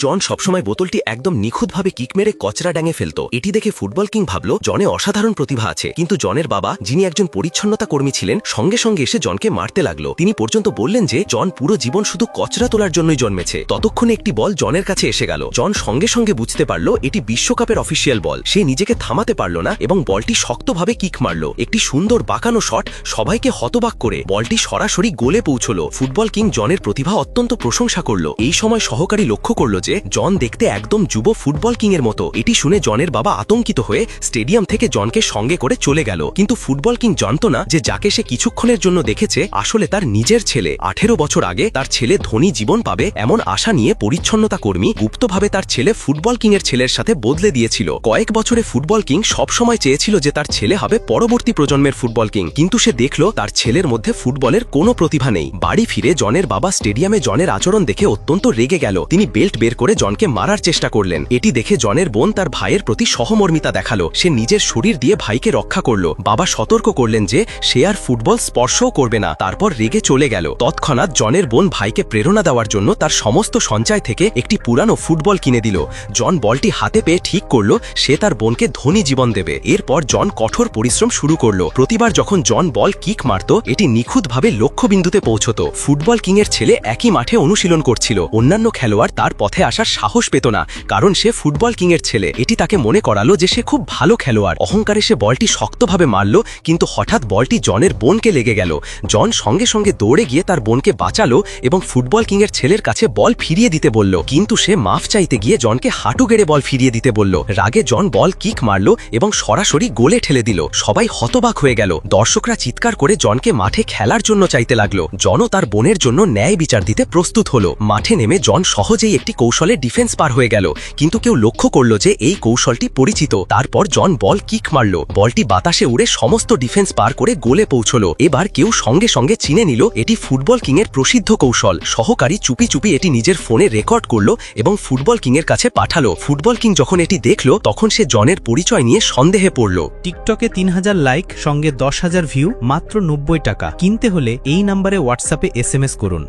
জন সবসময় বোতলটি একদম নিখুঁতভাবে কিক মেরে কচরা ড্যাঙে ফেলত। এটি দেখে ফুটবল কিং ভাবল জনে অসাধারণ প্রতিভা আছে, কিন্তু জনের বাবা, যিনি একজন পরিচ্ছন্নতা কর্মী ছিলেন, সঙ্গে সঙ্গে এসে জনকে মারতে লাগলো। তিনি পর্যন্ত বললেন যে জন পুরো জীবন শুধু কচরা তোলার জন্যই জন্মেছে। ততক্ষণে একটি বল জনের কাছে এসে গেল। জন সঙ্গে সঙ্গে বুঝতে পারল এটি বিশ্বকাপের অফিসিয়াল বল। সে নিজেকে থামাতে পারল না এবং বলটি শক্তভাবে কিক মারল। একটি সুন্দর বাঁকানো শট সবাইকে হতবাক করে বলটি সরাসরি গোলে পৌঁছল। ফুটবল কিং জনের প্রতিভা অত্যন্ত প্রশংসা করল। এই সময় সহকারী লক্ষ্য করল যে জন দেখতে একদম যুব ফুটবল কিং এর মতো। এটি শুনে জনের বাবা আতঙ্কিত হয়ে স্টেডিয়াম থেকে জনকে সঙ্গে করে চলে গেল। কিন্তু ফুটবল কিং জানত না যে যাকে সে কিছুক্ষণের জন্য দেখেছে আসলে তার নিজের ছেলে। 18 বছর আগে তার ছেলে ধনী জীবন পাবে এমন আশা নিয়ে পরিচ্ছন্নতা কর্মী গুপ্তভাবে তার ছেলে ফুটবল কিং এর ছেলের সাথে বদলে দিয়েছিল। কয়েক বছরে ফুটবল কিং সবসময় চেয়েছিল যে তার ছেলে হবে পরবর্তী প্রজন্মের ফুটবল কিং, কিন্তু সে দেখল তার ছেলের মধ্যে ফুটবলের কোনো প্রতিভা নেই। বাড়ি ফিরে জনের বাবা স্টেডিয়ামে জনের আচরণ দেখে অত্যন্ত রেগে গেল। তিনি বেল্ট বের করে জনকে মারার চেষ্টা করলেন। এটি দেখে জনের বোন তার ভাইয়ের প্রতি সহমর্মিতা দেখালো। সে নিজের শরীর দিয়ে ভাইকে রক্ষা করল। বাবা সতর্ক করলেন যে সে আর ফুটবল স্পর্শও করবে না, তারপর রেগে চলে গেল। তৎক্ষণাৎ জনের বোন ভাইকে প্রেরণা দেওয়ার জন্য তার সমস্ত সঞ্চয় থেকে একটি পুরানো ফুটবল কিনে দিল। জন বলটি হাতে পেয়ে ঠিক করল সে তার বোনকে ধনী জীবন দেবে। এরপর জন কঠোর পরিশ্রম শুরু করল। প্রতিবার যখন জন বল কিক মারত এটি নিখুঁতভাবে লক্ষ্যবিন্দুতে পৌঁছত। ফুটবল কিং এর ছেলে একই মাঠে অনুশীলন করছিল। অন্যান্য খেলোয়াড় তার পথে আসার সাহস পেত না, কারণ সে ফুটবল কিং এর ছেলে। এটি তাকে মনে করালো যে সে খুব ভালো খেলোয়াড়। অহংকারে সে বলটি শক্তভাবে মারল, কিন্তু হঠাৎ বলটি জনের বোনকে লেগে গেল। জন সঙ্গে সঙ্গে দৌড়ে গিয়ে তার বোনকে বাঁচালো এবং ফুটবল কিং এর ছেলের কাছে বল ফিরিয়ে দিতে বলল, কিন্তু সে মাফ চাইতে গিয়ে জনকে হাঁটু গেড়ে বল ফিরিয়ে দিতে বলল। রাগে জন বল কিক মারল এবং সরাসরি গোলে ঠেলে দিল। সবাই হতবাক হয়ে গেল। দর্শকরা চিৎকার করে জনকে মাঠে খেলার জন্য চাইতে লাগলো। জনও তার বোনের জন্য ন্যায় বিচার দিতে প্রস্তুত হলো। মাঠে নেমে জন সহজেই একটি কৌশলে ডিফেন্স পার হয়ে গেল, কিন্তু কেউ লক্ষ্য করল যে এই কৌশলটি পরিচিত। তারপর জন বল কিক মারল। বলটি বাতাসে উড়ে সমস্ত ডিফেন্স পার করে গোলে পৌঁছল। এবার কেউ সঙ্গে সঙ্গে চিনে নিল এটি ফুটবল কিং এর প্রসিদ্ধ কৌশল। সহকারী চুপি চুপি এটি নিজের ফোনে রেকর্ড করল এবং ফুটবল কিং এর কাছে পাঠালো। ফুটবল কিং যখন এটি দেখল তখন সে জনের পরিচয় নিয়ে সন্দেহে পড়ল। টিকটকে 3000 লাইক সঙ্গে 10,000 ভিউ, মাত্র 90 টাকা। কিনতে হলে এই নম্বরে হোয়াটসঅ্যাপে SMS করুন।